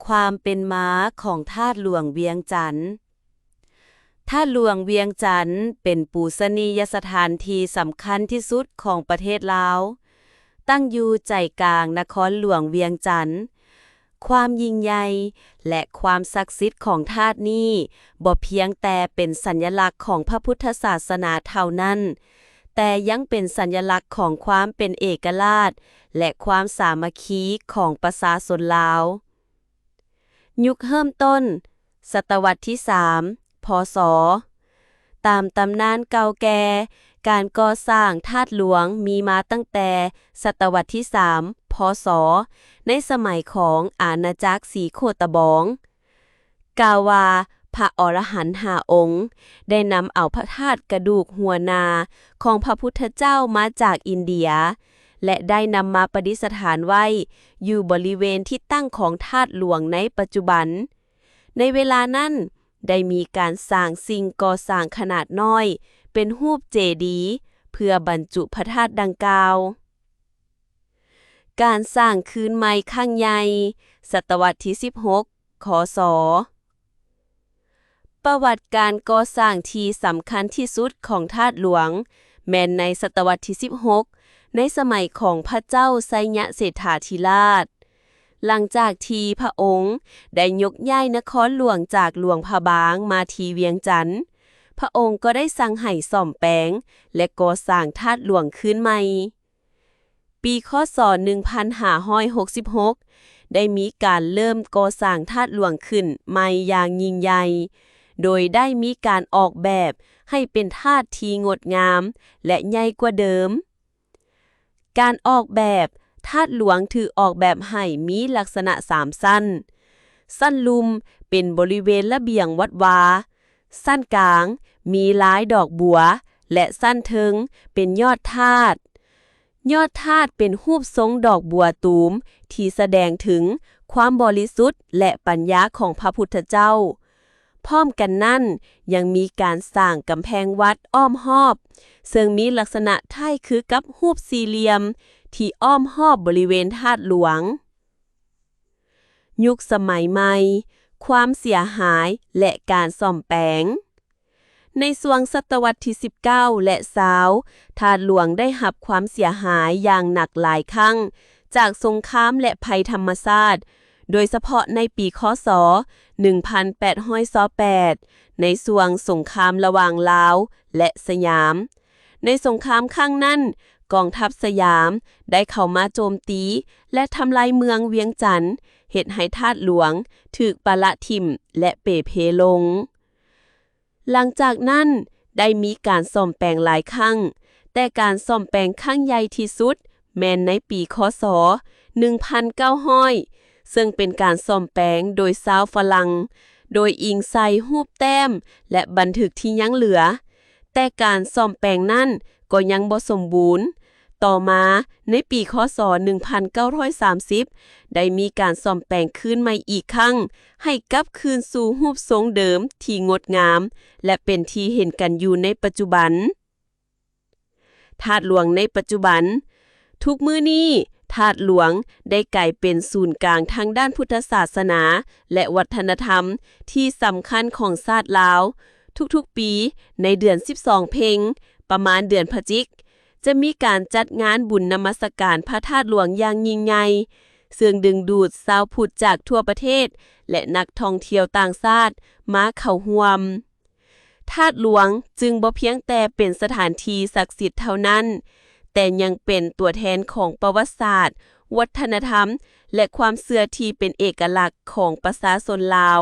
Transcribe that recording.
ความเป็นมาของธาตุหลวงเวียงจันทน์ธาตุหลวงเวียงจันทน์เป็นปูชนียสถานที่สำคัญที่สุดของประเทศลาวตั้งอยู่ใจกลางนครหลวงเวียงจันทน์ความยิ่งใหญ่และความศักดิ์สิทธิ์ของธาตุนี้บ่เพียงแต่เป็นสัญลักษณ์ของพระพุทธศาสนาเท่านั้นแต่ยังเป็นสัญลักษณ์ของความเป็นเอกราชและความสามัคคีของประชาชนลาวยุคเริ่มต้นศตวรรษที่3 พ.ศ. ตามตำนานเก่าแก่การก่อสร้างธาตุหลวงมีมาตั้งแต่ศตวรรษที่3 พ.ศ. ในสมัยของอาณาจักรสีโคตบองกล่าวว่าพระอรหันต์5 องค์ได้นำเอาพระธาตุกระดูกหัวนาของพระพุทธเจ้ามาจากอินเดียและได้นำมาประดิษฐานไว้อยู่บริเวณที่ตั้งของธาตุหลวงในปัจจุบันในเวลานั้นได้มีการสร้างสิ่งก่อสร้างขนาดน้อยเป็นรูปเจดีย์เพื่อบรรจุพระธาตุดังกล่าวการสร้างคืนใหม่ครั้งใหญ่ศตวรรษที่16 ค.ศ. ประวัติการก่อสร้างที่สำคัญที่สุดของธาตุหลวงแม้นในศตวรรษที่16ในสมัยของพระเจ้าไสยเศรษฐาธิราชหลังจากที่พระองค์ได้ยกย้ายนครหลวงจากหลวงพระบางมาที่เวียงจันทน์พระองค์ก็ได้สั่งให้ซ่อมแปลงและก่อสร้างธาตุหลวงขึ้นใหม่ปีค.ศ. 1566ได้มีการเริ่มก่อสร้างธาตุหลวงขึ้นใหม่อย่างยิ่งใหญ่โดยได้มีการออกแบบให้เป็นธาตุที่งดงามและใหญ่กว่าเดิมการออกแบบธาตุหลวงถือออกแบบให้มีลักษณะ3สั้นลุ่มเป็นบริเวณระเบียงวัดวาสั้นกลางมีหลายดอกบัวและสั้นเทิงเป็นยอดธาตุเป็นรูปทรงดอกบัวตูมที่แสดงถึงความบริสุทธิ์และปัญญาของพระพุทธเจ้าพร้อมกันนั้นยังมีการสร้างกำแพงวัดอ้อมรอบซึ่งมีลักษณะคล้ายคือกับรูปสี่เหลี่ยมที่อ้อมรอบบริเวณธาตุหลวงยุคสมัยใหม่ความเสียหายและการซ่อมแปลงในช่วงศตวรรษที่19และ20ธาตุหลวงได้รับความเสียหายอย่างหนักหลายครั้งจากสงครามและภัยธรรมชาติโดยเฉพาะในปีค.ศ. 1828ในช่วงสงครามระหว่างลาวและสยามในสงครามครั้งนั้นกองทัพสยามได้เข้ามาโจมตีและทำลายเมืองเวียงจันทน์เฮ็ดให้ธาตุหลวงถูกปะละทิ่มและเป๋เพลงหลังจากนั้นได้มีการซ่อมแปลงหลายครั้งแต่การซ่อมแปลงครั้งใหญ่ที่สุดแม้นในปีค.ศ. 1900ซึ่งเป็นการซ่อมแปลงโดยชาวฝรั่งโดยอิงใส่รูปแต้มและบันทึกที่ยังเหลือแต่การซ่อมแปลงนั้นก็ยังบ่สมบูรณ์ต่อมาในปีค.ศ. 1930ได้มีการซ่อมแปลงคืนใหม่อีกครั้งให้กลับคืนสู่รูปทรงเดิมที่งดงามและเป็นที่เห็นกันอยู่ในปัจจุบันธาตุหลวงในปัจจุบันทุกมื้อนี้ธาตุหลวงได้กลายเป็นศูนย์กลางทางด้านพุทธศาสนาและวัฒนธรรมที่สำคัญของชาติลาวทุกๆปีในเดือน12เพ็งประมาณเดือนพฤศจิกจะมีการจัดงานบุญนมัสการพระธาตุหลวงอย่างยิ่งใหญ่ซึ่งดึงดูดชาวพุทธจากทั่วประเทศและนักท่องเที่ยวต่างชาติมาเข้าร่วมธาตุหลวงจึงบ่เพียงแต่เป็นสถานที่ศักดิ์สิทธิ์เท่านั้นแต่ยังเป็นตัวแทนของประวัติศาสตร์วัฒนธรรมและความเชื่อที่เป็นเอกลักษณ์ของประชาชนลาว